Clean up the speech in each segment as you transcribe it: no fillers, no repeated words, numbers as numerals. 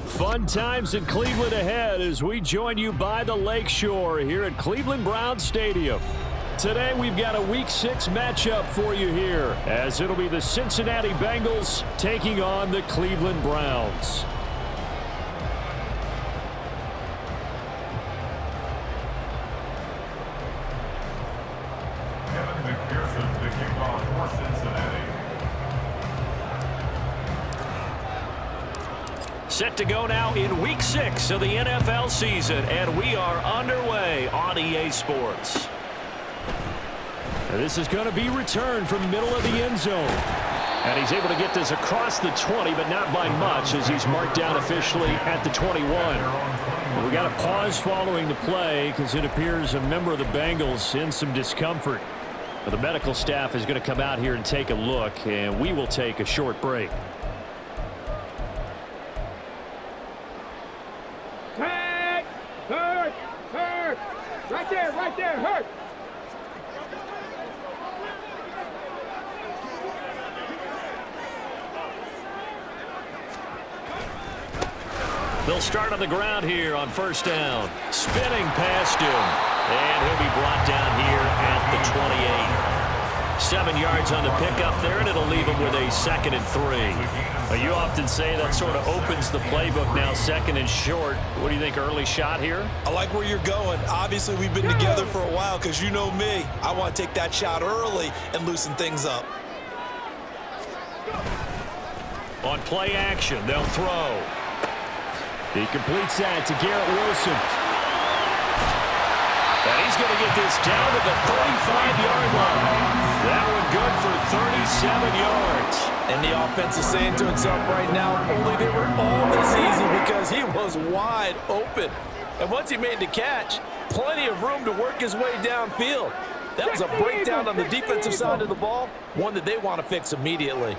Fun times in Cleveland ahead as we join you by the Lakeshore here at Cleveland Browns Stadium. Today we've got a Week 6 matchup for you here as it'll be the Cincinnati Bengals taking on the Cleveland Browns. Set to go now in Week 6 of the NFL season, and we are underway on EA Sports. And this is going to be returned from the middle of the end zone. And he's able to get this across the 20, but not by much as he's marked down officially at the 21. We got a pause following the play because it appears a member of the Bengals in some discomfort. But the medical staff is going to come out here and take a look, and we will take a short break. Right there, hurt. They'll start on the ground here on first down. Spinning past him. And he'll be brought down here at the 28. 7 yards on the pickup there, and it'll leave him with a 2nd and 3. You often say that sort of opens the playbook now, 2nd and short. What do you think, early shot here? I like where you're going. Obviously, we've been together for a while because you know me. I want to take that shot early and loosen things up. On play action, they'll throw. He completes that to Garrett Wilson. And he's going to get this down to the 35-yard line. That one good for 37 yards. And the offense is saying to itself right now, only they were all this easy because he was wide open. And once he made the catch, plenty of room to work his way downfield. That was a breakdown on the defensive side of the ball, one that they want to fix immediately.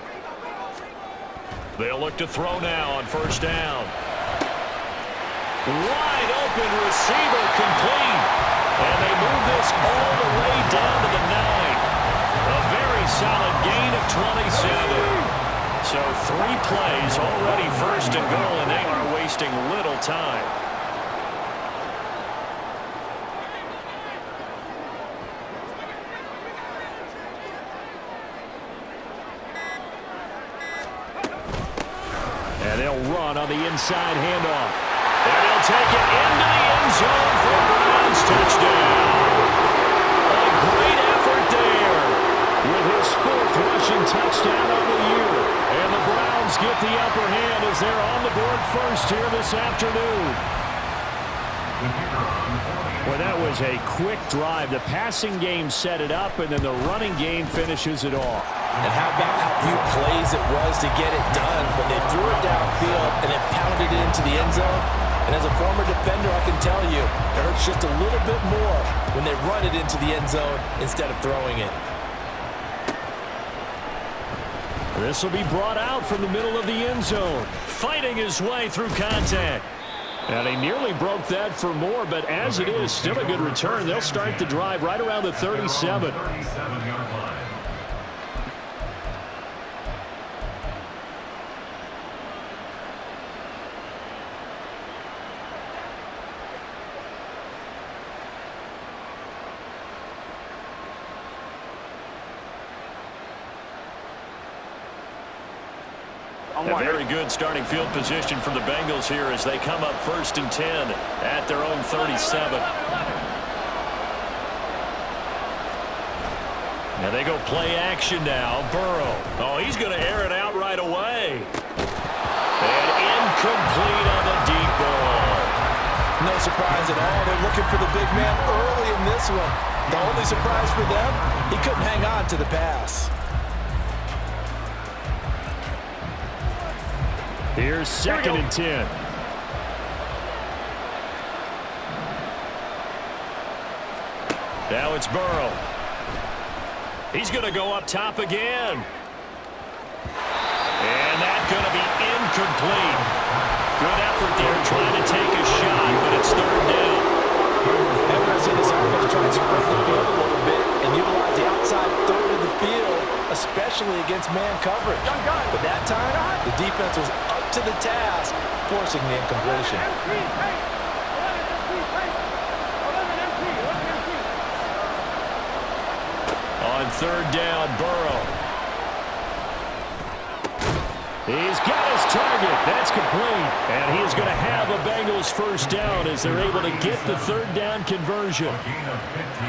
They'll look to throw now on first down. Wide open receiver complete. And they move this all the way down to the 9. A very solid gain of 27. So 3 plays already first and goal, and they are wasting little time. And they'll run on the inside handoff. And they'll take it into the end zone for a Browns touchdown. A great effort there with his 4th rushing touchdown of the year. And the Browns get the upper hand as they're on the board first here this afternoon. Well, that was a quick drive. The passing game set it up, and then the running game finishes it off. And how about how few plays it was to get it done when they threw it downfield and then pounded it into the end zone? And as a former defender, I can tell you, it hurts just a little bit more when they run it into the end zone instead of throwing it. This will be brought out from the middle of the end zone, fighting his way through contact. And he nearly broke that for more, but as it is, still a good return. They'll start the drive right around the 37. A very good starting field position for the Bengals here as they come up 1st and 10 at their own 37. Now they go play action now. Burrow. Oh, he's going to air it out right away. And incomplete on the deep ball. No surprise at all. They're looking for the big man early in this one. The only surprise for them, he couldn't hang on to the pass. Here's 2nd and 10. Now it's Burrow. He's going to go up top again. And that's going to be incomplete. Good effort there trying to take a shot, but it's 3rd down. Everyone's seen this offense try to spread the field a little bit and utilize the outside 3rd of the field, especially against man coverage. But that time, the defense was up to the task, forcing the incompletion. On third down, Burrow. He's got his target. That's complete. And he is going to have a Bengals first down as they're able to get the third down conversion.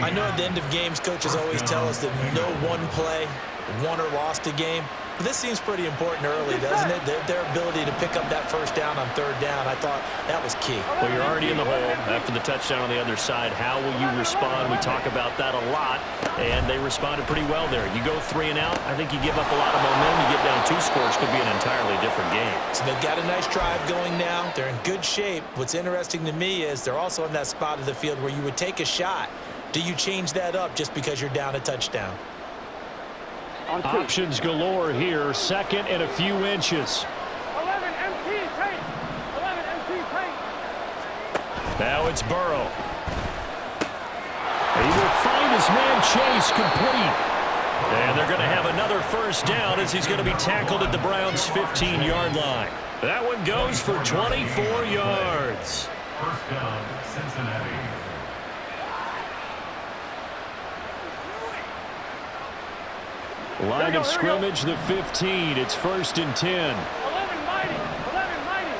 I know at the end of games, coaches always tell us that no one play won or lost a game. But this seems pretty important early, doesn't it? Their ability to pick up that first down on third down, I thought that was key. Well, you're already in the hole after the touchdown on the other side. How will you respond? We talk about that a lot, and they responded pretty well there. You go 3 and out, I think you give up a lot of momentum. You get down 2 scores, could be an entirely different game. So they've got a nice drive going now. They're in good shape. What's interesting to me is they're also in that spot of the field where you would take a shot. Do you change that up just because you're down a touchdown? Options galore here. Second and a few inches. 11 MT tight. 11 MT tight. Now it's Burrow. He will find his man Chase complete. And they're going to have another first down as he's going to be tackled at the Browns' 15-yard line. That one goes for 24 yards. First down, Cincinnati. Line of scrimmage, the 15. It's 1st and 10. 11 mighty. 11 mighty.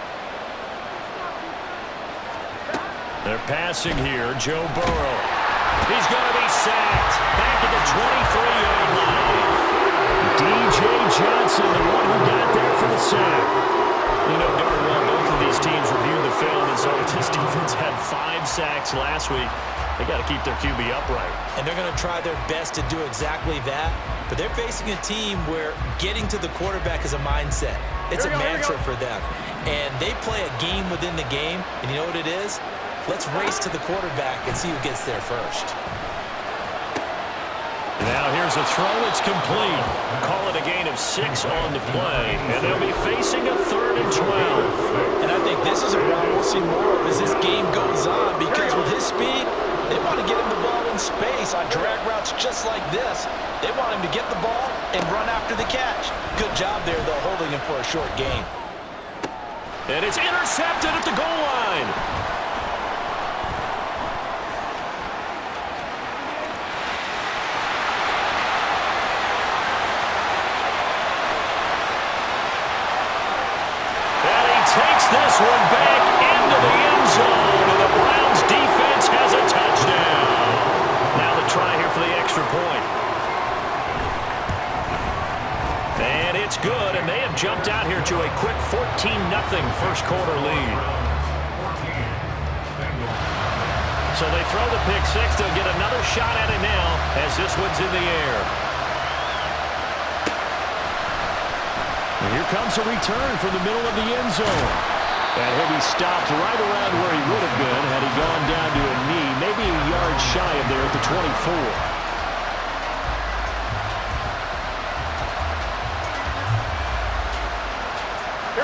They're passing here. Joe Burrow. He's going to be sacked. Back at the 23-yard line. D.J. Johnson, the one who got there for the sack. You know darn well both of these teams reviewed the film and saw that this defense had 5 sacks last week. They got to keep their QB upright. And they're going to try their best to do exactly that. But they're facing a team where getting to the quarterback is a mindset. It's a mantra for them. And they play a game within the game. And you know what it is? Let's race to the quarterback and see who gets there first. Now here's a throw. It's complete. Call it a gain of 6 on the play. And they'll be facing a 3rd and 12. And I think this is a round we'll see more of as this game goes on, because with his speed, they want to get him the ball in space on drag routes just like this. They want him to get the ball and run after the catch. Good job there, though, holding him for a short gain. And it's intercepted at the goal line. And he takes this one back into the end zone, and the Browns defense has a touchdown. Now the try here for the extra point. And it's good, and they have jumped out here to a quick 14-0 first quarter lead. So they throw the pick 6. They'll get another shot at it now as this one's in the air. And here comes a return from the middle of the end zone. And he'll be stopped right around where he would have been had he gone down to a knee, maybe a yard shy of there at the 24.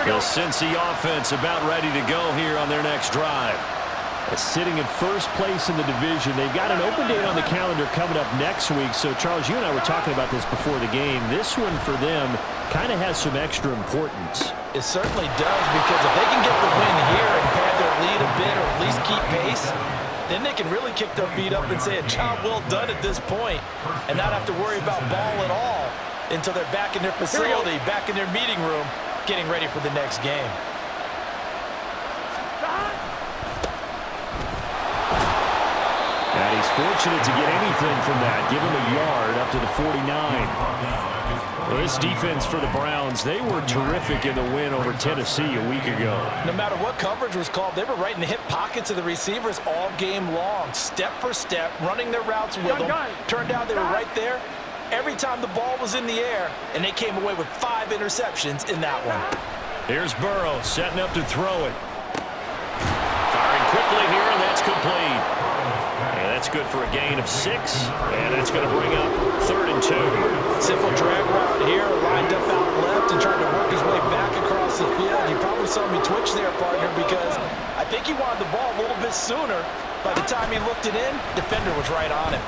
The Cincy offense about ready to go here on their next drive. Sitting in first place in the division. They've got an open date on the calendar coming up next week. So, Charles, you and I were talking about this before the game. This one for them kind of has some extra importance. It certainly does, because if they can get the win here and pad their lead a bit or at least keep pace, then they can really kick their feet up and say a job well done at this point and not have to worry about ball at all until they're back in their facility, back in their meeting room, getting ready for the next game. And he's fortunate to get anything from that. Give him a yard up to the 49. Well, this defense for the Browns, they were terrific in the win over Tennessee a week ago. No matter what coverage was called, they were right in the hip pockets of the receivers all game long, step for step, running their routes with them. Turned out they were right there every time the ball was in the air, and they came away with 5 interceptions in that one. Here's Burrow setting up to throw it. Firing quickly here, and that's complete. And that's good for a gain of 6, and that's going to bring up 3rd and 2. Simple drag route here, lined up out left and trying to work his way back across the field. You probably saw me twitch there, partner, because I think he wanted the ball a little bit sooner. By the time he looked it in, defender was right on him.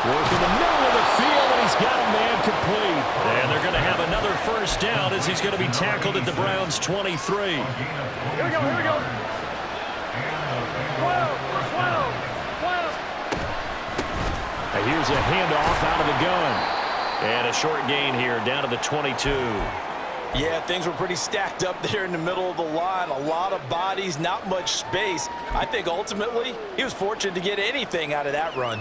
Work in the middle of the field, and he's got a man complete. And they're going to have another first down as he's going to be tackled at the Browns' 23. Here we go, here we go. 12. And here's a handoff out of the gun. And a short gain here down to the 22. Yeah, things were pretty stacked up there in the middle of the line. A lot of bodies, not much space. I think ultimately he was fortunate to get anything out of that run.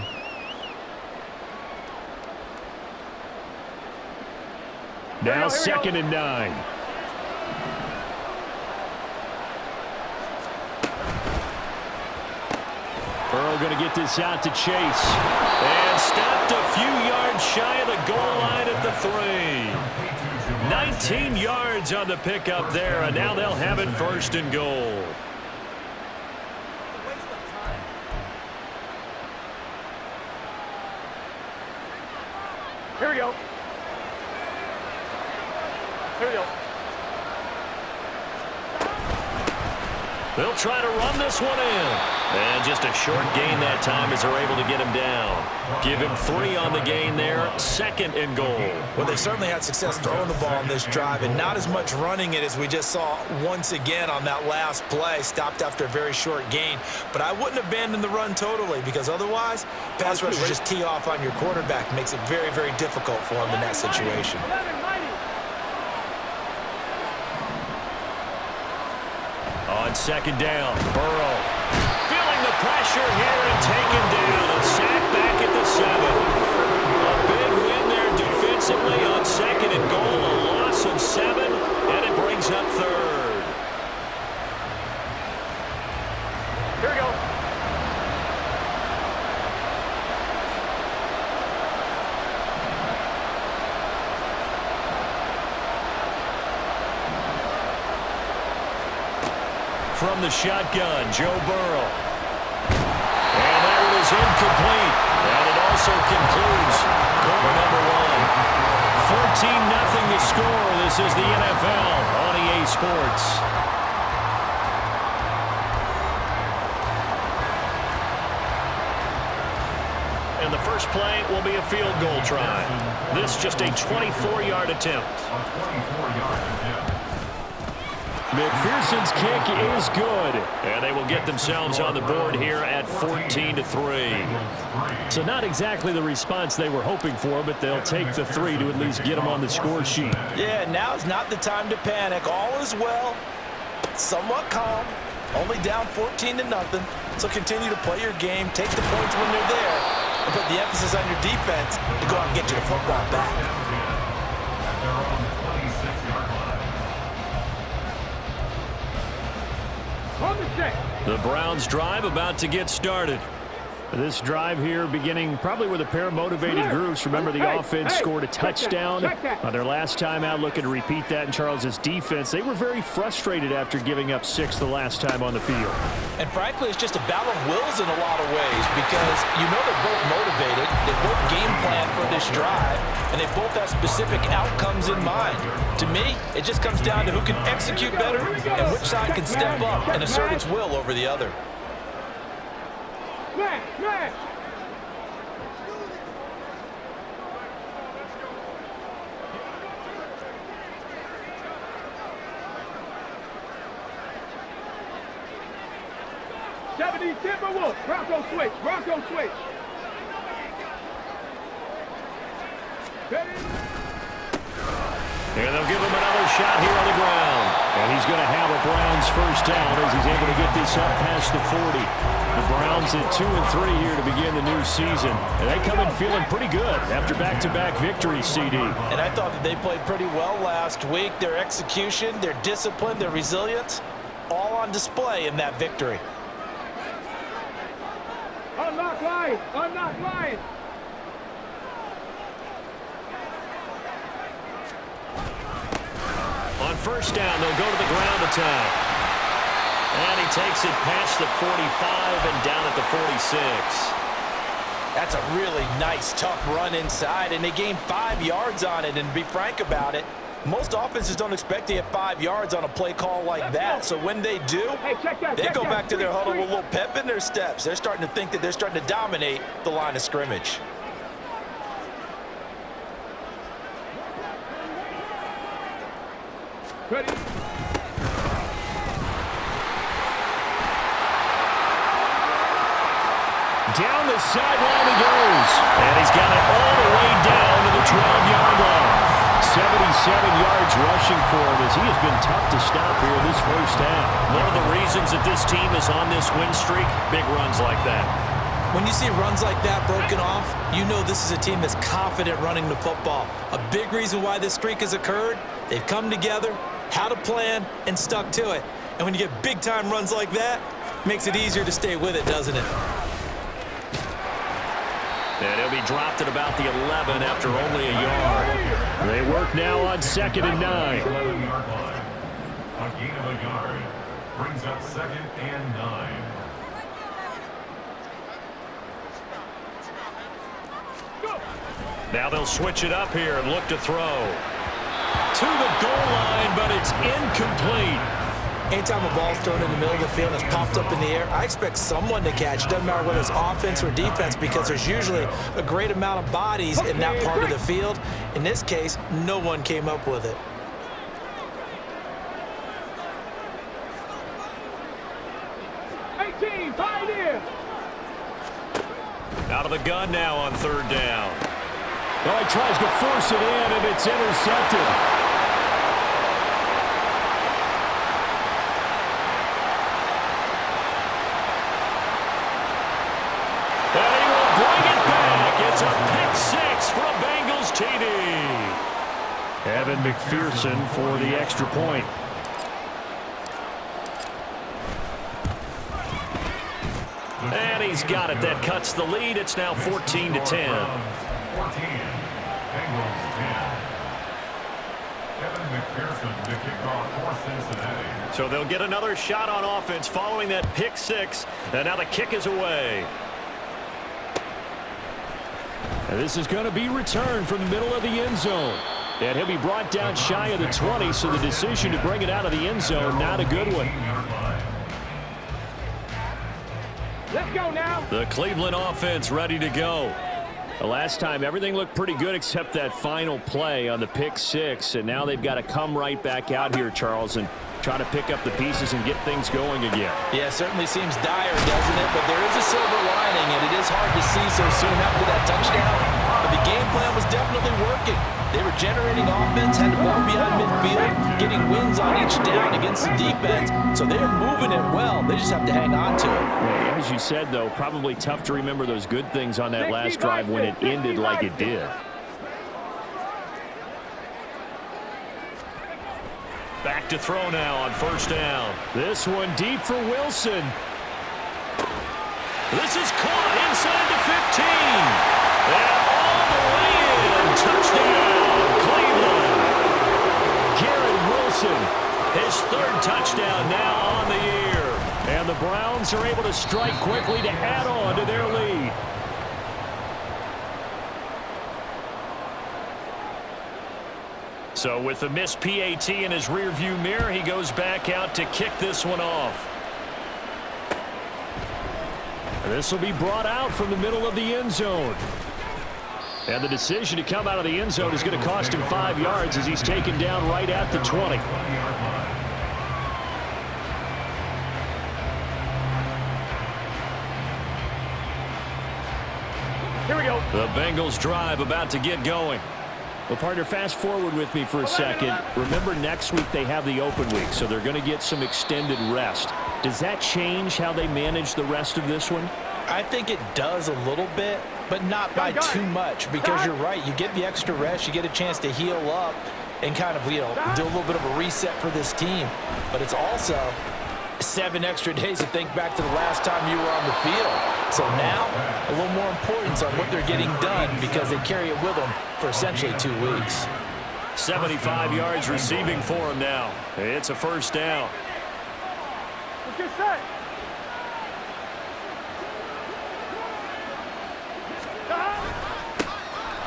Now 2nd and 9. Burrow going to get this out to Chase. And stopped a few yards shy of the goal line at the 3. 19 yards on the pickup there, and now they'll have it 1st and goal. Here we go. Here we go. They'll try to run this one in. And just a short gain that time as they're able to get him down. Give him 3 on the gain there. 2nd and goal. Well, they certainly had success throwing the ball on this drive, and not as much running it as we just saw once again on that last play. Stopped after a very short gain. But I wouldn't abandon the run totally, because otherwise, pass rushers just tee off on your quarterback. Makes it very, very difficult for him in that situation. On 2nd down, Burrow feeling the pressure here and taken down. A sack back at the 7. A big win there defensively on 2nd and goal. A loss of 7, and it brings up 3rd. Here we go. From the shotgun, Joe Burrow. And that one is incomplete. And it also concludes quarter number 1. 14-0 the score. This is the NFL on EA Sports. And the first play will be a field goal try. This just a 24-yard attempt. McPherson's kick is good, and they will get themselves on the board here at 14-3. So not exactly the response they were hoping for, but they'll take the 3 to at least get them on the score sheet. Yeah, now's not the time to panic. All is well, somewhat calm, only down 14-0. So continue to play your game, take the points when they're there, and put the emphasis on your defense to go out and get you the football back. The Browns drive about to get started. This drive here beginning probably with a pair of motivated groups. Remember, the offense scored a touchdown on their last time out, looking to repeat that in Charles's defense. They were very frustrated after giving up 6 the last time on the field. And frankly, it's just a battle of wills in a lot of ways, because you know they're both motivated, they both game plan for this drive, and they both have specific outcomes in mind. To me, it just comes down to who can execute better and which side can step up and assert its will over the other. Man. Timberwolves. Bronco switch. And they'll give him another shot here on the ground. And he's going to have a Browns first down as he's able to get this up past the 40. The Browns at 2-3 here to begin the new season. And they come in feeling pretty good after back-to-back victories, CD. And I thought that they played pretty well last week. Their execution, their discipline, their resilience, all on display in that victory. Unlock line. On first down, they'll go to the ground attack. And he takes it past the 45 and down at the 46. That's a really nice, tough run inside, and they gained 5 yards on it. And to be frank about it, most offenses don't expect to get 5 yards on a play call like that. So when they do, they go back to their huddle with a little pep in their steps. They're starting to think that they're starting to dominate the line of scrimmage. Ready? Down the sideline he goes. And he's got it all the way down to the 12-yard line. 77 yards rushing for him as he has been tough to stop here this first half. One of the reasons that this team is on this win streak, big runs like that. When you see runs like that broken off, you know this is a team that's confident running the football. A big reason why this streak has occurred, they've come together, had a plan, and stuck to it. And when you get big-time runs like that, it makes it easier to stay with it, doesn't it? And he'll be dropped at about the 11 after only a yard. They work now on 2nd and 9. 11-yard line. A gain of a yard brings up 2nd and 9. Now they'll switch it up here and look to throw. To the goal line, but it's incomplete. Anytime a ball's thrown in the middle of the field and it's popped up in the air, I expect someone to catch. It doesn't matter whether it's offense or defense because there's usually a great amount of bodies in that part of the field. In this case, no one came up with it. Out of the gun now on 3rd down. Well, he tries to force it in, and it's intercepted. It's a pick 6 for a Bengals TD. Evan McPherson for the extra point. And he's got it. That cuts the lead. It's now 14-10. 14. Bengals 10. Evan McPherson, the kickoff for Cincinnati. So they'll get another shot on offense following that pick 6. And now the kick is away. And this is going to be returned from the middle of the end zone. And he'll be brought down shy of the 20, so the decision to bring it out of the end zone, not a good one. Let's go now. The Cleveland offense ready to go. The last time, everything looked pretty good except that final play on the pick 6, and now they've got to come right back out here, Charles, and try to pick up the pieces and get things going again. Yeah, it certainly seems dire, doesn't it? But there is a silver lining, and it is hard to see so soon after that touchdown. But the game plan was definitely working. They were generating offense, had the ball beyond midfield, getting wins on each down against the defense. So they're moving it well. They just have to hang on to it. Yeah, as you said, though, probably tough to remember those good things on that last drive when it ended like it did. Back to throw now on 1st down. This one deep for Wilson. This is caught inside the 15. And all the way in. Touchdown, Cleveland. Garrett Wilson. His 3rd touchdown now on the year. And the Browns are able to strike quickly to add on to their lead. So with the missed PAT in his rearview mirror, he goes back out to kick this one off. And this will be brought out from the middle of the end zone. And the decision to come out of the end zone is going to cost him 5 yards as he's taken down right at the 20. Here we go. The Bengals drive about to get going. Well, partner, fast forward with me for a second. Remember, next week they have the open week, so they're going to get some extended rest. Does that change how they manage the rest of this one? I think it does a little bit, but not by too much, because you're right. You get the extra rest. You get a chance to heal up and kind of, do a little bit of a reset for this team. But it's also 7 extra days to think back to the last time you were on the field. So now, a little more importance on what they're getting done because they carry it with them for essentially 2 weeks. 75 yards receiving for him now. It's a 1st down. Let's get set.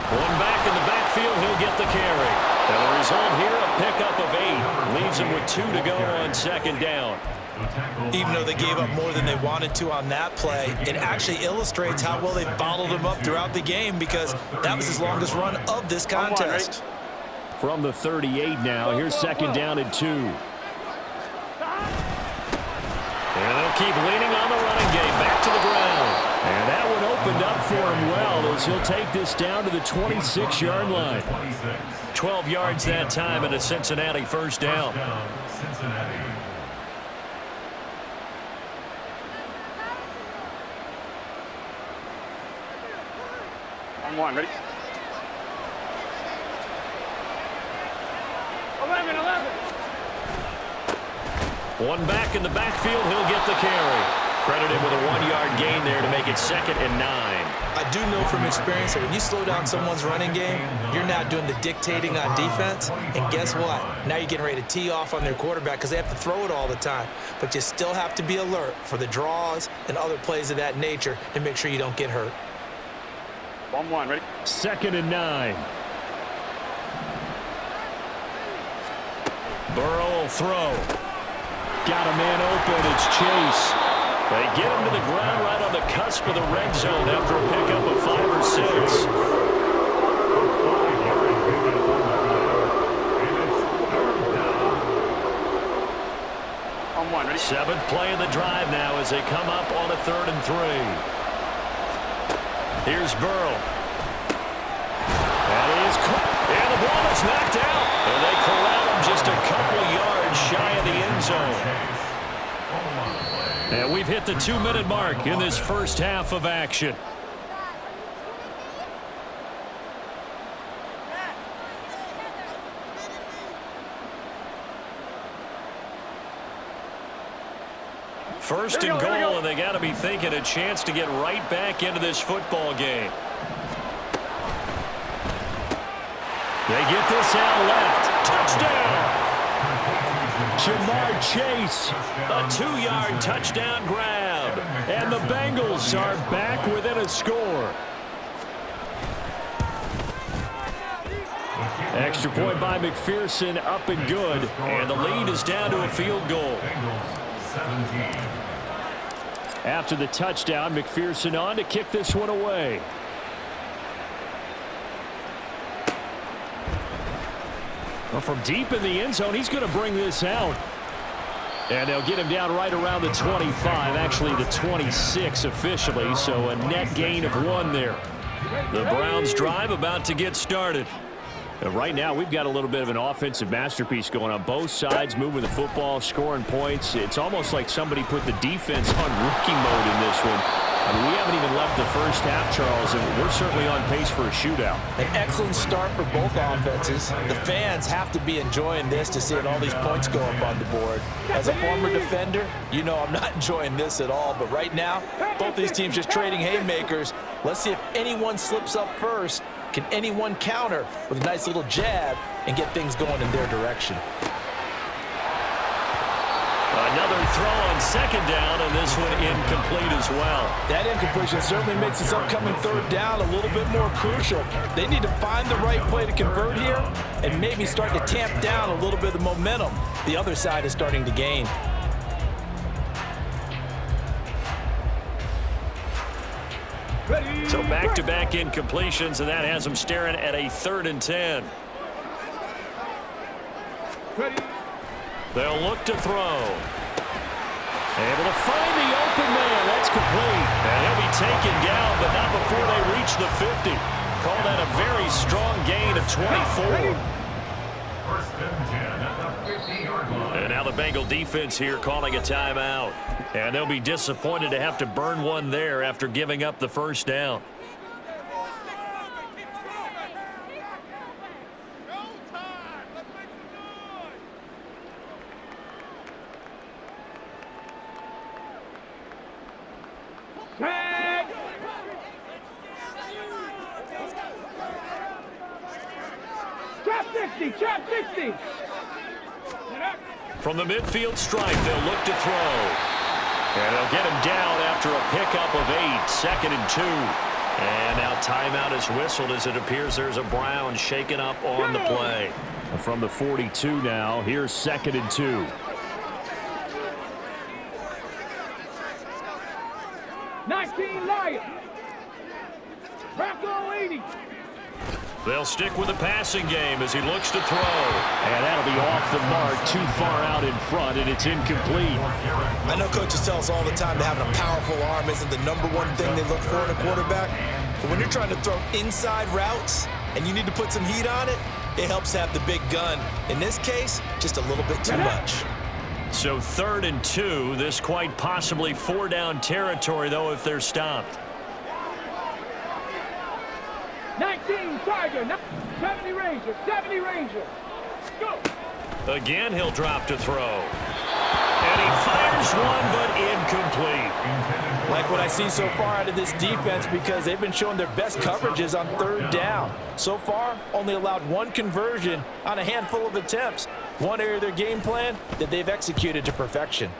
One back in the backfield, he'll get the carry. And the result here, a pickup of 8. Leaves him with 2 to go on 2nd down. Even though they gave up more than they wanted to on that play, it actually illustrates how well they bottled him up throughout the game because that was his longest run of this contest. From the 38 now, here's second down and 2. And they'll keep leaning on the running game, back to the ground. And that one opened up for him well as he'll take this down to the 26-yard line. 12 yards that time and a Cincinnati first down. Cincinnati. On one, ready? 11. One back in the backfield, he'll get the carry. Credited with a 1-yard gain there to make it 2nd and 9. I do know from experience that when you slow down someone's running game, you're not doing the dictating on defense. And guess what? Now you're getting ready to tee off on their quarterback because they have to throw it all the time. But you still have to be alert for the draws and other plays of that nature to make sure you don't get hurt. 1-1, ready? 2nd and 9. Burrow will throw. Got a man open. It's Chase. They get him to the ground right on the cusp of the red zone after a pickup of 5 or 6. On one, ready? 7th play of the drive now as they come up on a 3rd and 3. Here's Burrow. That is and the ball is knocked out. And they corral him just a couple yards shy of the end zone. And we've hit the 2-minute mark in this first half of action. First and goal, and they got to be thinking a chance to get right back into this football game. They get this out left. Touchdown! Jamar Chase, a 2-yard touchdown grab. And the Bengals are back within a score. Extra point by McPherson, up and good. And the lead is down to a field goal. After the touchdown, McPherson on to kick this one away. Well, from deep in the end zone, he's going to bring this out. And they'll get him down right around the 25, actually the 26 officially, so a net gain of 1 there. The Browns drive about to get started. Right now, we've got a little bit of an offensive masterpiece going on both sides, moving the football, scoring points. It's almost like somebody put the defense on rookie mode in this one. I mean, we haven't even left the first half, Charles, and we're certainly on pace for a shootout. An excellent start for both offenses. The fans have to be enjoying this to see all these points go up on the board. As a former defender, you know I'm not enjoying this at all. But right now, both these teams just trading haymakers. Let's see if anyone slips up first. Can anyone counter with a nice little jab and get things going in their direction? Another throw on 2nd down, and this one incomplete as well. That incompletion certainly makes this upcoming 3rd down a little bit more crucial. They need to find the right play to convert here and maybe start to tamp down a little bit of the momentum the other side is starting to gain. So back-to-back incompletions, and that has them staring at a 3rd and 10. They'll look to throw. Able to find the open man. That's complete. And he'll be taken down, but not before they reach the 50. Call that a very strong gain of 24. First and 10 at the 50-yard line. And now the Bengal defense here calling a timeout. And they'll be disappointed to have to burn one there after giving up the first down. Trap 60. From the midfield stripe, they'll look to throw. And they'll get him down after a pickup of 8, 2nd and 2. And now timeout is whistled as it appears there's a Brown shaken up on the play. From the 42 now, here's 2nd and 2. Lions. Bracco 80. They'll stick with the passing game as he looks to throw. And that'll be off the mark, too far out in front, and it's incomplete. I know coaches tell us all the time that having a powerful arm isn't the #1 thing they look for in a quarterback. But when you're trying to throw inside routes and you need to put some heat on it, it helps have the big gun. In this case, just a little bit too much. So 3rd and 2. This quite possibly 4-down territory, though, if they're stopped. 19 Tiger, 70 Ranger, 70 Ranger. Go! Again, he'll drop to throw. And he fires one, but incomplete. Like what I see so far out of this defense because they've been showing their best coverages on 3rd down. So far, only allowed 1 conversion on a handful of attempts. One area of their game plan that they've executed to perfection.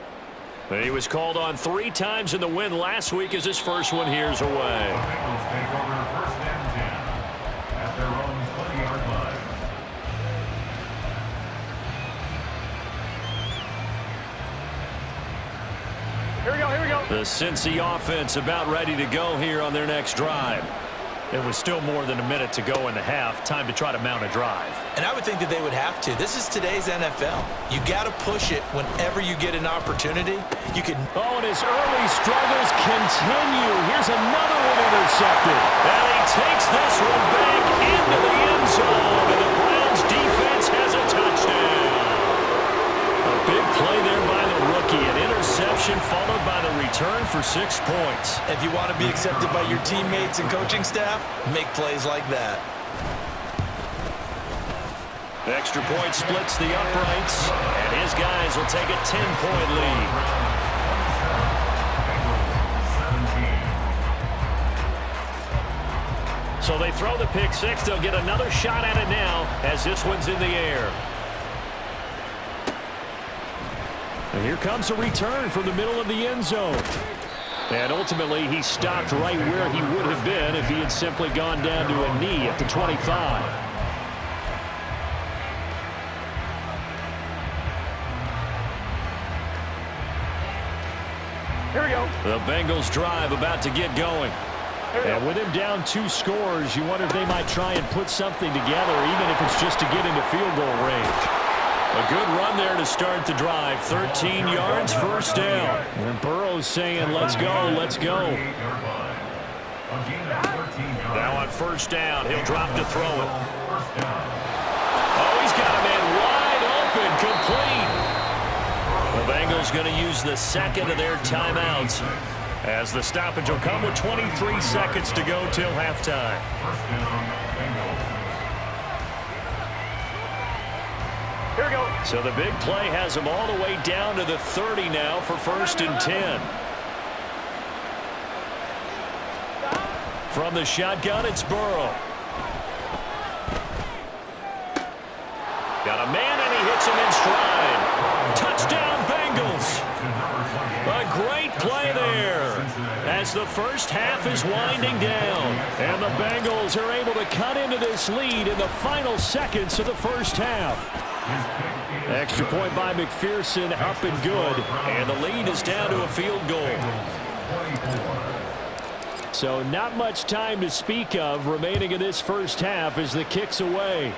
And he was called on 3 times in the win last week as his first one here's away. The Bengals take over 1st and 10 at their own 20-yard line. Here we go, here we go. The Cincy offense about ready to go here on their next drive. It was still more than a minute to go in the half. Time to try to mount a drive. And I would think that they would have to. This is today's NFL. You got to push it whenever you get an opportunity. You can. Oh, and his early struggles continue. Here's another one intercepted. And he takes this one back into the end zone. And the Browns defense has a touchdown. A big play there by the rookie. An interception followed by the return for 6 points. If you want to be accepted by your teammates and coaching staff, make plays like that. Extra point splits the uprights, and his guys will take a 10-point lead. 17. So they throw the pick 6. They'll get another shot at it now as this one's in the air. And here comes a return from the middle of the end zone. And ultimately, he stopped right where he would have been if he had simply gone down to a knee at the 25. Here we go. The Bengals drive about to get going. And with him down 2 scores, you wonder if they might try and put something together, even if it's just to get into field goal range. A good run there to start the drive. 13 yards, 1st down. And Burrow's saying, let's go, let's go. Now on 1st down, he'll drop to throw it. Oh, he's got a man wide open, complete. The Bengals going to use the 2nd of their timeouts as the stoppage will come with 23 seconds to go till halftime. Here we go. So the big play has them all the way down to the 30 now for 1st and 10. From the shotgun, it's Burrow. Got a man, and he hits him in stride. Touchdown, Bengals. A great play there as the first half is winding down. And the Bengals are able to cut into this lead in the final seconds of the first half. Extra point by McPherson, up and good. And the lead is down to a field goal. So not much time to speak of remaining in this first half as the kick's away.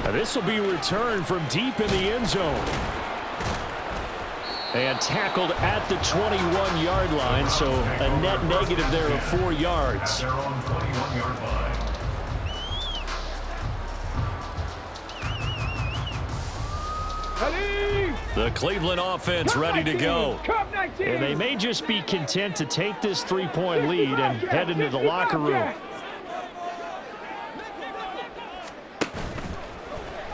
Now this will be returned from deep in the end zone. And tackled at the 21-yard line, so a net negative there of 4 yards. The Cleveland offense ready to go. And they may just be content to take this 3-point lead and head into the locker room.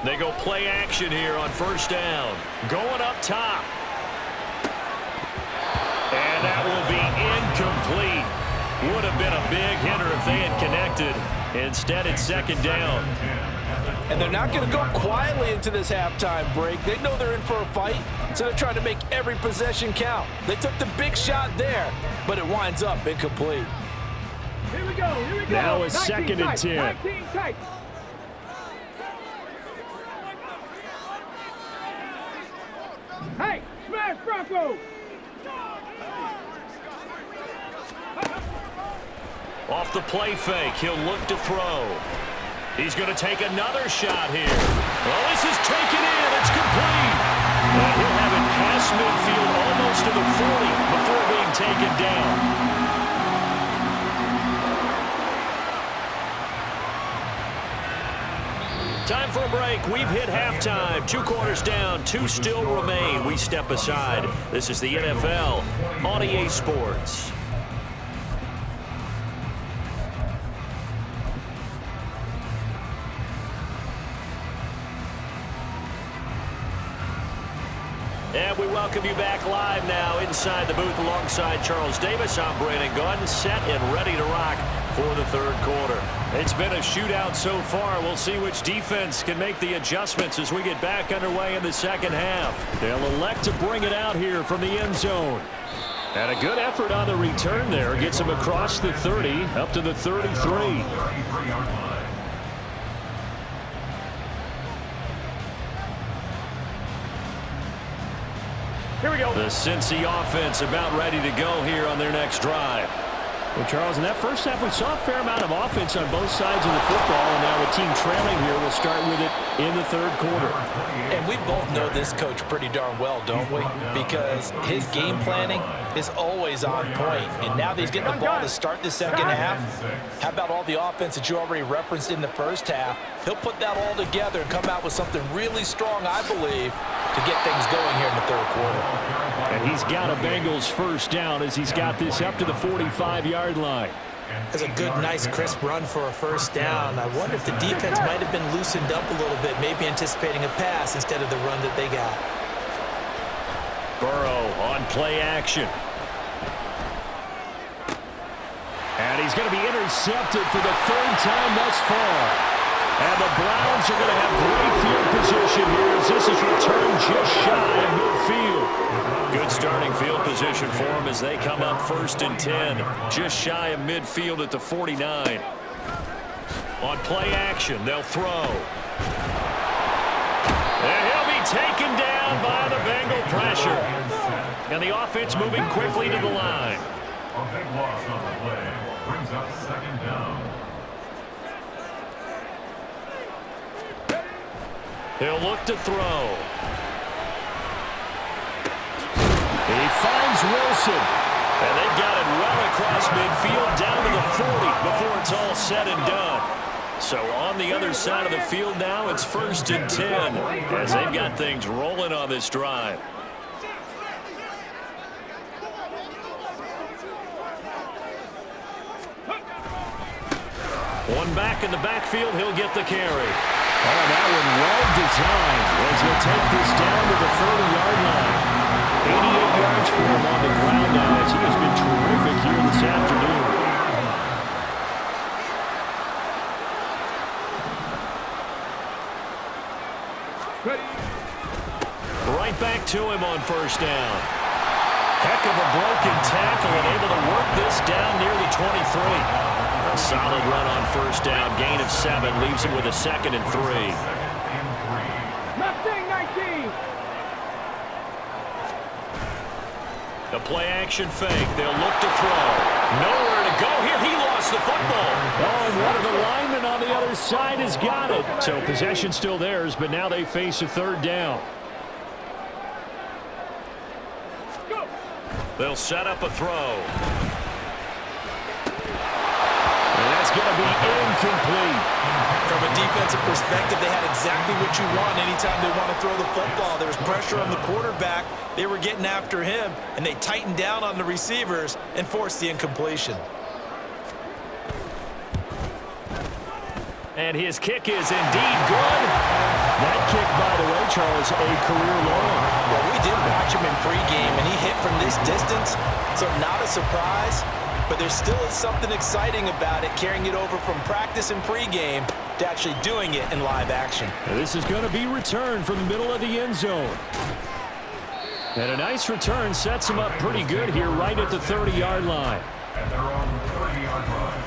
They go play action here on 1st down. Going up top. And that will be incomplete. Would have been a big hitter if they had connected. Instead, it's 2nd down. And they're not going to go quietly into this halftime break. They know they're in for a fight, so they're trying to make every possession count. They took the big shot there, but it winds up incomplete. Here we go, here we go. Now it's 2nd and 10. 19 tight. Hey, smash Broncos! Off the play fake, he'll look to throw. He's going to take another shot here. Well, this is taken in. It's complete. And he'll have it past midfield almost to the 40 before being taken down. Time for a break. We've hit halftime. 2 quarters down. 2 still remain. We step aside. This is the NFL on EA Sports. And we welcome you back live now inside the booth alongside Charles Davis. I'm Brandon Gunn, set and ready to rock for the third quarter. It's been a shootout so far. We'll see which defense can make the adjustments as we get back underway in the second half. They'll elect to bring it out here from the end zone. And a good effort on the return there. Gets him across the 30, up to the 33. Here we go. The Cincy offense about ready to go here on their next drive. Well, Charles, in that first half, we saw a fair amount of offense on both sides of the football, and now the team trailing here will start with it in the third quarter. And we both know this coach pretty darn well, don't we? Because his game planning is always on point. And now that he's getting the ball to start the second half, how about all the offense that you already referenced in the first half? He'll put that all together and come out with something really strong, I believe, to get things going here in the third quarter. And he's got a Bengals first down as he's got this up to the 45-yard line. That's a good, nice, crisp run for a first down. I wonder if the defense might have been loosened up a little bit, maybe anticipating a pass instead of the run that they got. Burrow on play action. And he's going to be intercepted for the third time thus far. And the Browns are going to have great field position here as this is returned just shy of midfield. Good starting field position for them as they come up 1st and 10. Just shy of midfield at the 49. On play action, they'll throw. And he'll be taken down by the Bengal pressure. And the offense moving quickly to the line. A big loss on the play. Brings up second down. He'll look to throw. He finds Wilson. And they've got it well across midfield down to the 40 before it's all said and done. So on the other side of the field now, it's 1st and 10 as they've got things rolling on this drive. One back in the backfield, he'll get the carry. Oh, that one well designed as he'll take this down to the 30-yard line. 88 yards for him on the ground now as he has been terrific here this afternoon. Right back to him on first down. Heck of a broken tackle and able to work this down near the 23. A solid run on first down. Gain of 7 leaves him with a 2nd and 3. Nothing, 19. The play action fake. They'll look to throw. Nowhere to go here. He lost the football. Oh, and one of the linemen on the other side has got it. So possession still theirs, but now they face a third down. They'll set up a throw. Going to be incomplete. From a defensive perspective, they had exactly what you want anytime they want to throw the football. There was pressure on the quarterback. They were getting after him, and they tightened down on the receivers and forced the incompletion. And his kick is indeed good. That kick, by the way, Charles, a career long. Well, we did watch him in pregame, and he hit from this distance, so not a surprise. But there still is something exciting about it, carrying it over from practice and pregame to actually doing it in live action. This is going to be returned from the middle of the end zone. And a nice return sets him up pretty good here right at the 30-yard line. At their own 30-yard line.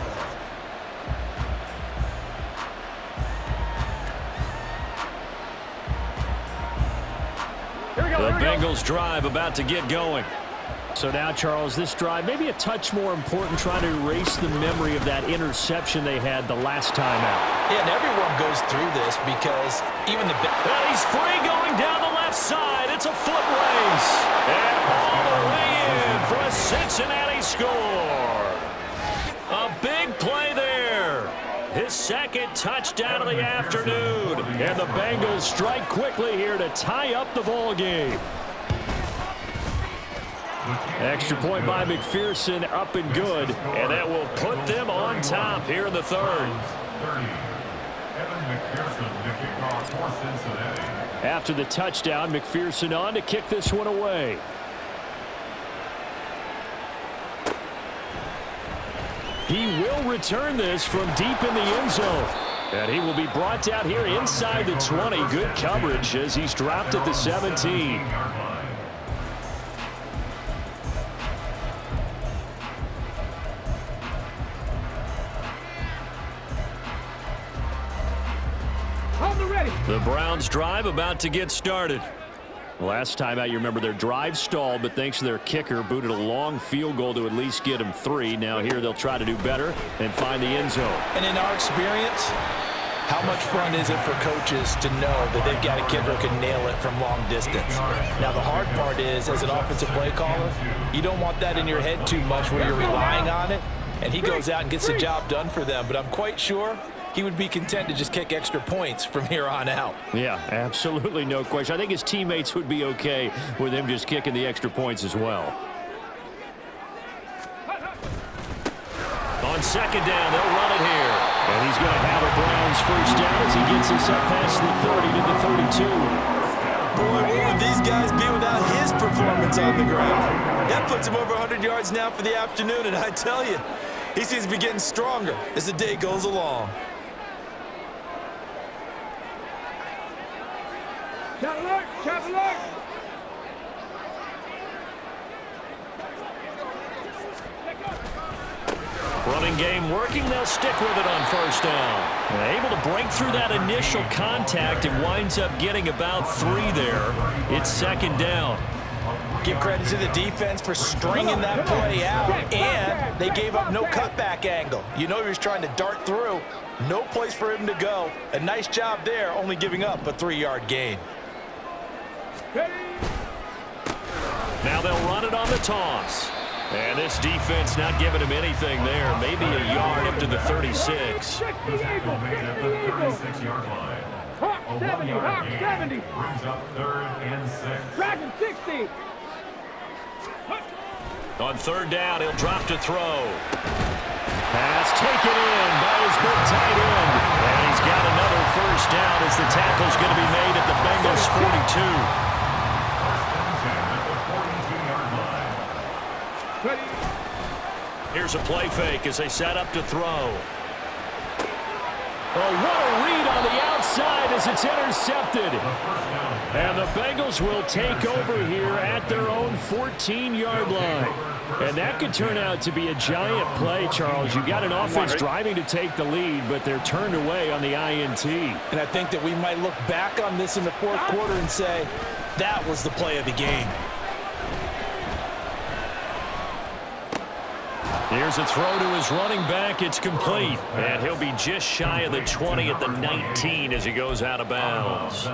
Here we go. The Bengals drive about to get going. So now, Charles, this drive maybe a touch more important, trying to erase the memory of that interception they had the last time out. Yeah, and everyone goes through this because even the... And he's free going down the left side. It's a foot race. And all the way in for a Cincinnati score. A big play there. His second touchdown of the afternoon. And the Bengals strike quickly here to tie up the ball game. Extra point by McPherson, up and good. And that will put them on top here in the third. After the touchdown, McPherson on to kick this one away. He will return this from deep in the end zone. And he will be brought down here inside the 20. Good coverage as he's dropped at the 17. The Browns drive about to get started. Last time out, you remember their drive stalled, but thanks to their kicker, booted a long field goal to at least get them 3. Now here they'll try to do better and find the end zone. And in our experience, how much fun is it for coaches to know that they've got a kicker who can nail it from long distance? Now the hard part is, as an offensive play caller, you don't want that in your head too much where you're relying on it, and he goes out and gets the job done for them. But I'm quite sure he would be content to just kick extra points from here on out. Yeah, absolutely no question. I think his teammates would be okay with him just kicking the extra points as well. On second down, they'll run it here. And he's going to have a Browns first down as he gets us up past the 30 to the 32. Boy, what would these guys be without his performance on the ground? That puts him over 100 yards now for the afternoon, and I tell you, he seems to be getting stronger as the day goes along. Chap alert! Running game working. They'll stick with it on first down. And able to break through that initial contact and winds up getting about 3 there. It's second down. Give credit to the defense for stringing that play out, and they gave up no cutback angle. You know he was trying to dart through. No place for him to go. A nice job there, only giving up a 3-yard gain. Now they'll run it on the toss. And this defense not giving him anything there. Maybe a yard up to the 36. The tackle made at the 36-yard line. A 1-yard gain brings up 3rd and 6. Dragon 60. On third down, he'll drop to throw. Pass taken in by his big tight end. And he's got another first down as the tackle's going to be made at the Bengals 42. Here's a play fake as they set up to throw. Oh, what a read on the outside as it's intercepted. And the Bengals will take over here at their own 14-yard line. And that could turn out to be a giant play, Charles. You got an offense driving to take the lead, but they're turned away on the INT. And I think that we might look back on this in the fourth quarter and say, that was the play of the game. Here's a throw to his running back. It's complete. And he'll be just shy of the 20 at the 19 as he goes out of bounds.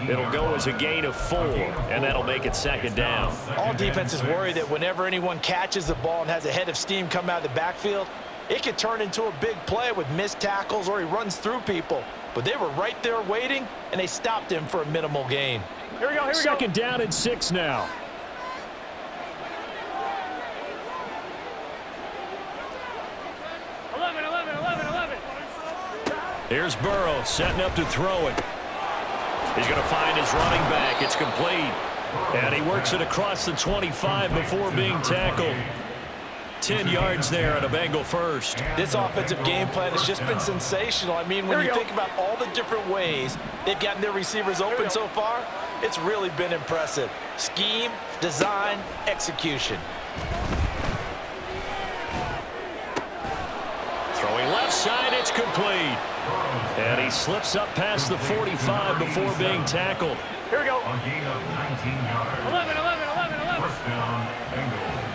It'll go as a gain of 4, and that'll make it second down. All defenses worry that whenever anyone catches the ball and has a head of steam come out of the backfield, it could turn into a big play with missed tackles or he runs through people. But they were right there waiting, and they stopped him for a minimal gain. Here we go. Second down and 6 now. Here's Burrow setting up to throw it. He's going to find his running back. It's complete. And he works it across the 25 before being tackled. 10 yards there on a Bengal first. This offensive game plan has just been sensational. I mean, when you think about all the different ways they've gotten their receivers open so far, it's really been impressive. Scheme, design, execution. Throwing left side, it's complete. And he slips up past the 45 before being tackled. Here we go. A gain of 19 yards. 11. First down, Bengals.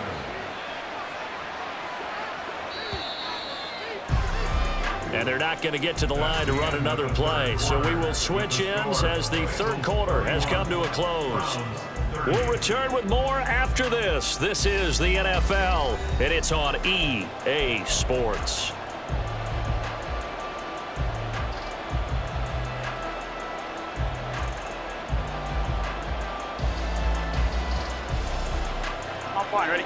And they're not going to get to the line to run another play. So we will switch ends as the third quarter has come to a close. We'll return with more after this. This is the NFL, and it's on EA Sports. I'm fine, ready?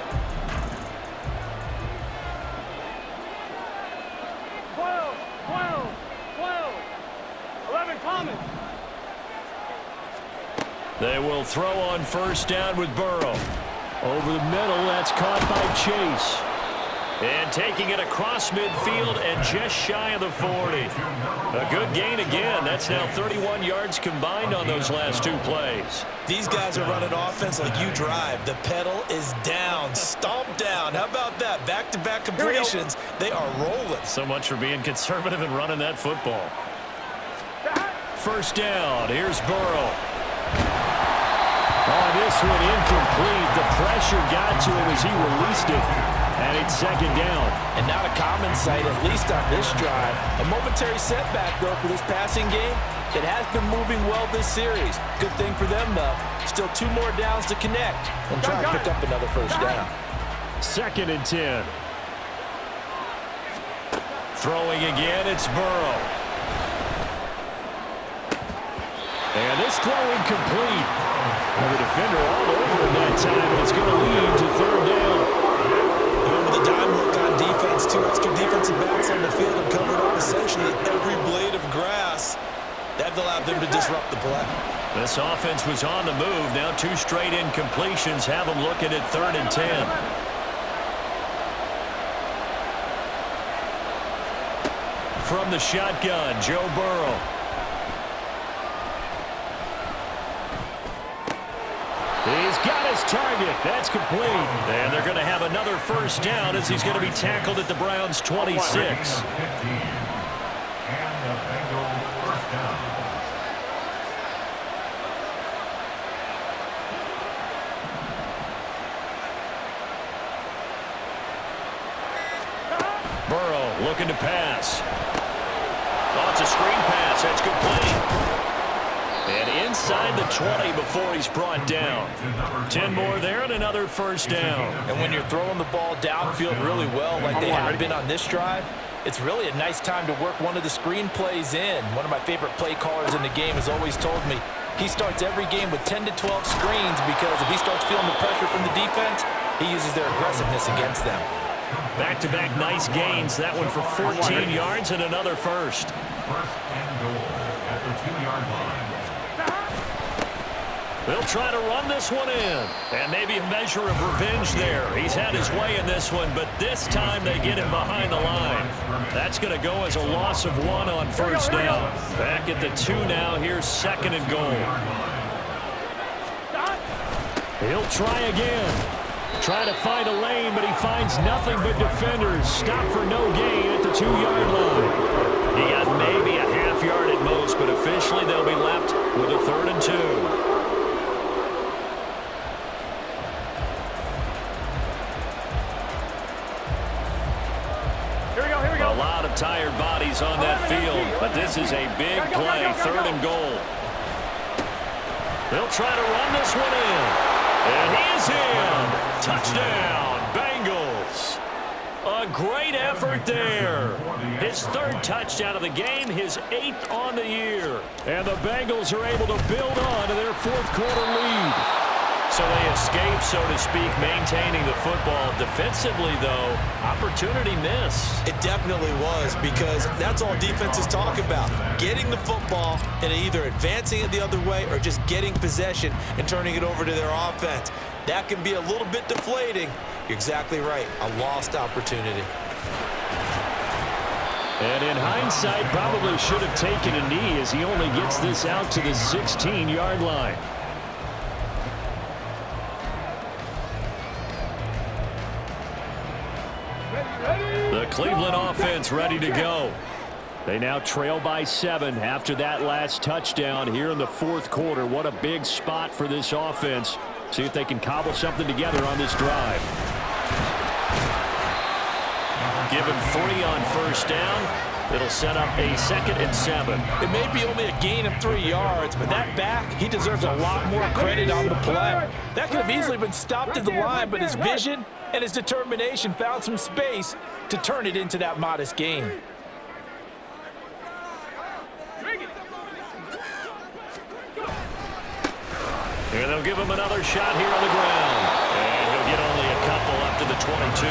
12, 12, 12, 11 common. They will throw on first down with Burrow. Over the middle, that's caught by Chase. And taking it across midfield and just shy of the 40. A good gain again. That's now 31 yards combined on those last two plays. These guys are running offense like you drive. The pedal is down, stomped down. How about that? Back-to-back completions. They are rolling. So much for being conservative and running that football. First down. Here's Burrow. Oh, this one incomplete. The pressure got to him as he released it. And it's second down. And not a common sight, at least on this drive. A momentary setback, though, for this passing game that has been moving well this series. Good thing for them, though. Still 2 more downs to connect and try and pick up another first down. Second and 10. Throwing again, it's Burrow. And this throw incomplete. And the defender all over him that time, and it's going to lead to third down. With a dime hook on defense, 2 extra defensive backs on the field and covered up essentially every blade of grass. That allowed them to disrupt the play. This offense was on the move. Now 2 straight incompletions have them looking at third and 10. From the shotgun, Joe Burrow. He's got his target. That's complete. And they're going to have another first down as he's going to be tackled at the Browns' 26. And the Bengals first down. Burrow looking to pass. Oh, it's a screen pass. That's complete. And inside the 20 before he's brought down. 10 more there and another first down. And when you're throwing the ball downfield really well like they have been on this drive, it's really a nice time to work one of the screen plays in. One of my favorite play callers in the game has always told me he starts every game with 10 to 12 screens because if he starts feeling the pressure from the defense, he uses their aggressiveness against them. Back-to-back nice gains. That one for 14 yards and another first. First and goal at the 2-yard line. They'll try to run this one in. And maybe a measure of revenge there. He's had his way in this one, but this time they get him behind the line. That's going to go as a loss of 1 on first down. Back at the 2 now. Here's second and goal. He'll try again. Try to find a lane, but he finds nothing but defenders. Stop for no gain at the 2-yard line. He got maybe a half yard at most, but officially they'll be left with a 3rd and 2. A lot of tired bodies on that field, but this is a big play, 3rd and goal. They'll try to run this one in. And he is in. Touchdown, Bengals. A great effort there. His 3rd touchdown of the game, his 8th on the year. And the Bengals are able to build on to their 4th quarter lead. So they escape, so to speak, maintaining the football. Defensively, though, opportunity missed. It definitely was because that's all defenses talk about. Getting the football and either advancing it the other way or just getting possession and turning it over to their offense. That can be a little bit deflating. You're exactly right. A lost opportunity. And in hindsight, probably should have taken a knee as he only gets this out to the 16-yard line. The Cleveland offense ready to go. They now trail by 7 after that last touchdown here in the 4th quarter. What a big spot for this offense. See if they can cobble something together on this drive. Give him 3 on first down. It'll set up a 2nd and 7. It may be only a gain of 3 yards, but that back, he deserves a lot more credit on the play. That could have easily been stopped at the line, but his vision and his determination found some space to turn it into that modest gain. And they'll give him another shot here on the ground. And he'll get only a couple up to the 22.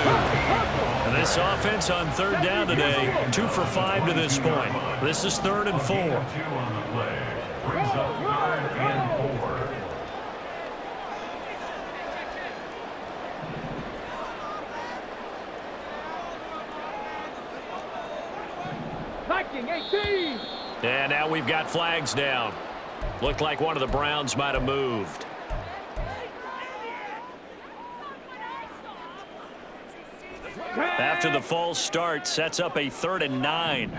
And this offense on 3rd down today, 2 for 5 to this point. This is 3rd and 4. 2 on the play. Brings up 3rd and 4. Attacking 18. And now we've got flags down. Looked like one of the Browns might have moved. After the false start, sets up a 3rd and 9.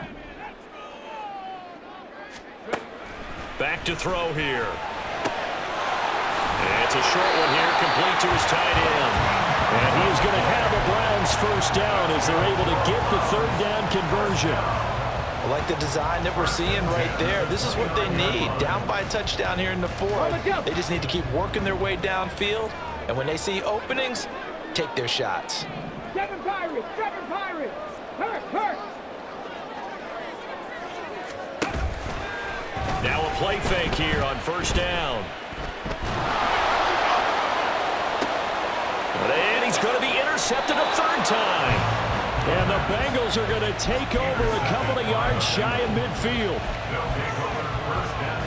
Back to throw here. And it's a short one here, complete to his tight end. And he is going to have the Browns first down as they're able to get the 3rd down conversion. I like the design that we're seeing right there. This is what they need. Down by a touchdown here in the 4th. They just need to keep working their way downfield. And when they see openings, take their shots. 7 Pirates, 7 Pirates. Hurt. Now a play fake here on 1st down. And he's going to be intercepted a 3rd time. And the Bengals are going to take over a couple of yards shy of midfield. They'll take over 1st and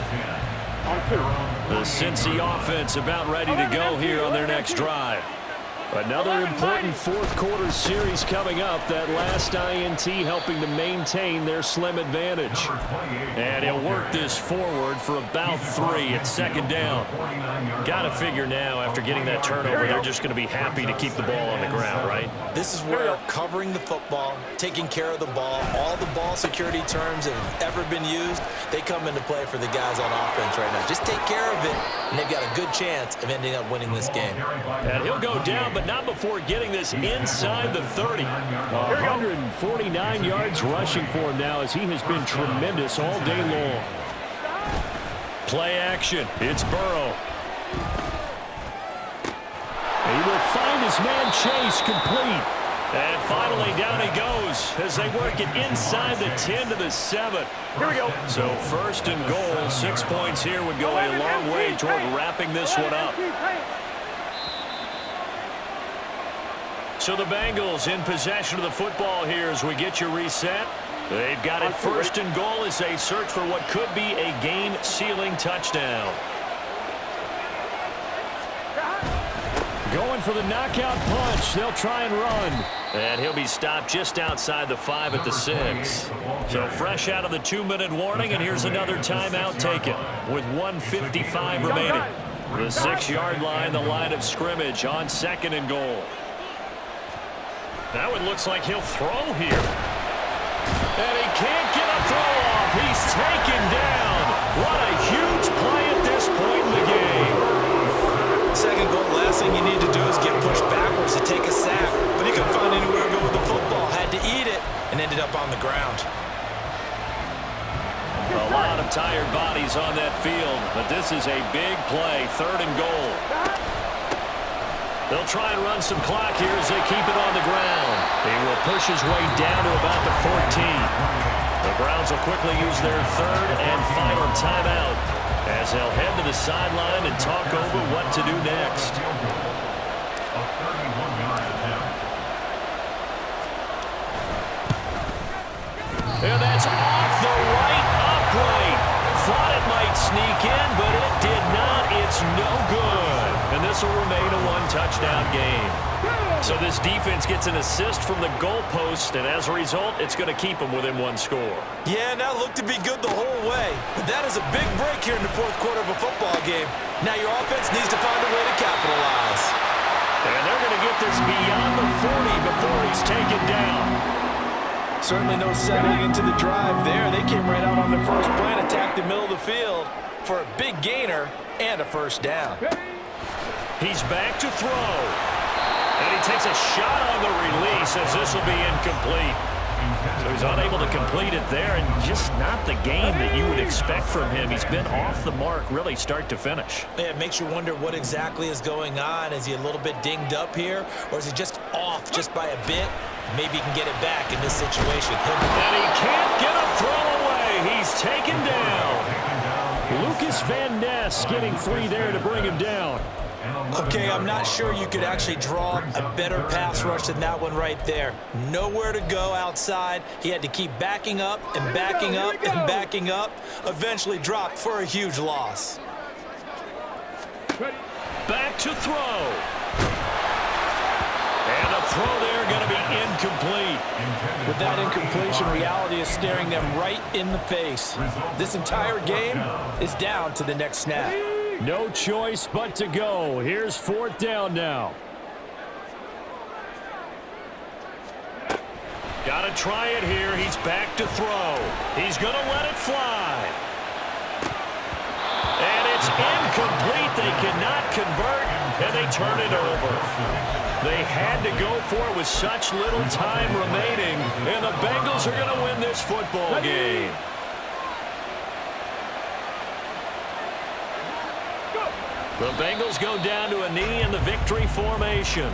10. The Cincy offense about ready to go here on their next drive. Another important 4th quarter series coming up. That last INT helping to maintain their slim advantage. And he'll work this forward for about 3 at 2nd down. Got to figure now after getting that turnover, they're just going to be happy to keep the ball on the ground, right? This is where covering the football, taking care of the ball, all the ball security terms that have ever been used, they come into play for the guys on offense right now. Just take care of it, and they've got a good chance of ending up winning this game. And he'll go down, but not before getting this inside the 30. 149 yards rushing for him now as he has been tremendous all day long. Play action. It's Burrow. He will find his man Chase complete. And finally down he goes as they work it inside the 10 to the 7. Here we go. So 1st and goal. 6 points here would go a long way toward wrapping this one up. So the Bengals in possession of the football here as we get you reset. They've got it 1st and goal as they search for what could be a game-sealing touchdown. Going for the knockout punch. They'll try and run. And he'll be stopped just outside the 5 at the 6. So fresh out of the 2-minute warning, and here's another timeout taken with 1:55 remaining. The 6-yard line, the line of scrimmage on 2nd and goal. Now it looks like he'll throw here. And he can't get a throw off. He's taken down. What a huge play at this point in the game. 2nd goal, last thing you need to do is get pushed backwards to take a sack. But he couldn't find anywhere to go with the football. Had to eat it and ended up on the ground. A lot of tired bodies on that field, but this is a big play. 3rd and goal. They'll try and run some clock here as they keep it on the ground. He will push his way down to about the 14. The Browns will quickly use their 3rd and final timeout as they'll head to the sideline and talk over what to do next. A 31-yard attempt. And that's off the right upright. Thought it might sneak in, but it did not. It's no good. And this will remain a 1-touchdown game. So this defense gets an assist from the goalpost, and as a result, it's going to keep them within 1 score. Yeah, that looked to be good the whole way. But that is a big break here in the 4th quarter of a football game. Now your offense needs to find a way to capitalize. And they're going to get this beyond the 40 before he's taken down. Certainly no settling into the drive there. They came right out on the first play and attacked the middle of the field for a big gainer and a 1st down. He's back to throw. And he takes a shot on the release as this will be incomplete. So he's unable to complete it there, and just not the game that you would expect from him. He's been off the mark really start to finish. Yeah, it makes you wonder what exactly is going on. Is he a little bit dinged up here, or is he just off just by a bit? Maybe he can get it back in this situation. And he can't get a throw away. He's taken down. Lucas Van Ness getting free there to bring him down. Okay, I'm not sure you could actually draw a better pass rush than that one right there. Nowhere to go outside. He had to keep backing up and backing up and backing up. Eventually dropped for a huge loss. Back to throw. And the throw there going to be incomplete. With that incompletion, reality is staring them right in the face. This entire game is down to the next snap. No choice but to go. Here's 4th down now. Got to try it here. He's back to throw. He's going to let it fly. And it's incomplete. They cannot convert, and they turn it over. They had to go for it with such little time remaining, and the Bengals are going to win this football game. The Bengals go down to a knee in the victory formation.